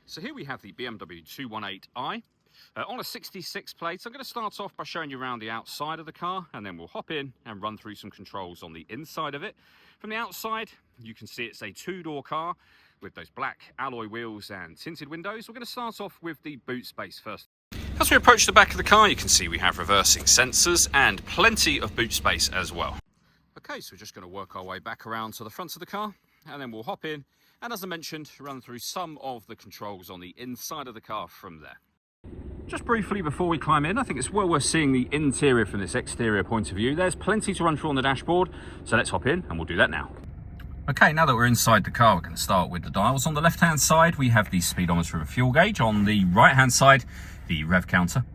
So here we have the BMW 218i on a 66 plate. So I'm going to start off by showing you around the outside of the car, and then we'll hop in and run through some controls on the inside of it. From the outside, you can see it's a two-door car with those black alloy wheels and tinted windows. We're going to start off with the boot space first. As we approach the back of the car, you can see we have reversing sensors and plenty of boot space as well. Okay, so we're just going to work our way back around to the front of the car, and then we'll hop in and, as I mentioned, run through some of the controls on the inside of the car from there. Just briefly before we climb in, I think it's well worth seeing the interior from this exterior point of view. There's plenty to run through on the dashboard, so let's hop in and we'll do that now. Okay, now that we're inside the car, we're going to start with the dials. On the left-hand side, we have the speedometer and fuel gauge. On the right-hand side, the rev counter.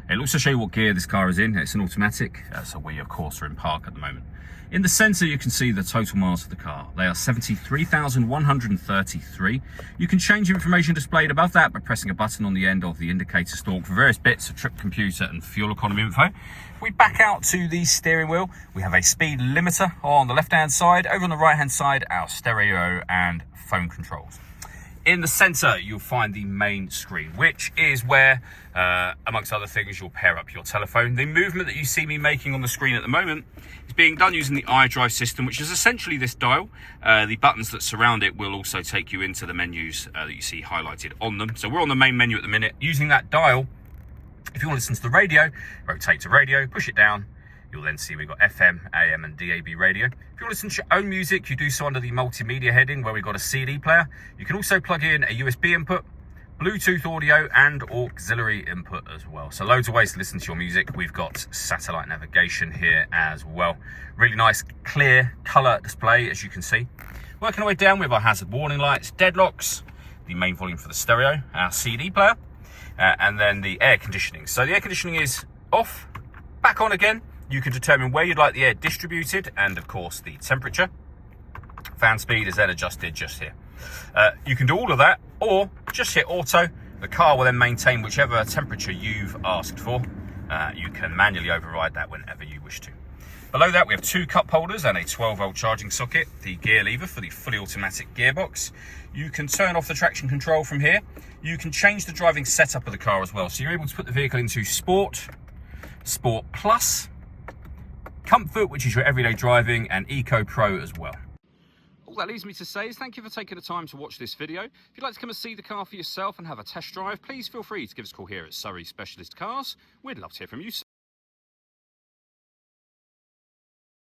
It looks to show you what gear this car is in. It's an automatic, so we, of course, are in park at the moment. In the centre, you can see the total miles of the car. They are 73,133. You can change the information displayed above that by pressing a button on the end of the indicator stalk for various bits of trip computer and fuel economy info. If we back out to the steering wheel, we have a speed limiter on the left-hand side. Over on the right-hand side, our stereo and phone controls. In the centre, you'll find the main screen, which is where, amongst other things, you'll pair up your telephone. The movement that you see me making on the screen at the moment is being done using the iDrive system, which is essentially this dial. The buttons that surround it will also take you into the menus that you see highlighted on them. So we're on the main menu at the minute. Using that dial, if you want to listen to the radio, rotate to radio, push it down. You'll then see we've got FM, AM and DAB radio. If you want to listen to your own music, you do so under the multimedia heading where we've got a CD player. You can also plug in a USB input, Bluetooth audio and auxiliary input as well. So loads of ways to listen to your music. We've got satellite navigation here as well. Really nice clear colour display, as you can see. Working our way down with our hazard warning lights, deadlocks, the main volume for the stereo, our CD player, and then the air conditioning. So the air conditioning is off, back on again. You can determine where you'd like the air distributed and, of course, the temperature. Fan speed is then adjusted just here. You can do all of that or just hit auto. The car will then maintain whichever temperature you've asked for. You can manually override that whenever you wish to. Below that, we have two cup holders and a 12-volt charging socket, the gear lever for the fully automatic gearbox. You can turn off the traction control from here. You can change the driving setup of the car as well. So you're able to put the vehicle into Sport, Sport Plus, Comfort, which is your everyday driving, and Eco Pro as well. All that leaves me to say is thank you for taking the time to watch this video. If you'd like to come and see the car for yourself and have a test drive, please feel free to give us a call here at Surrey Specialist Cars. We'd love to hear from you soon.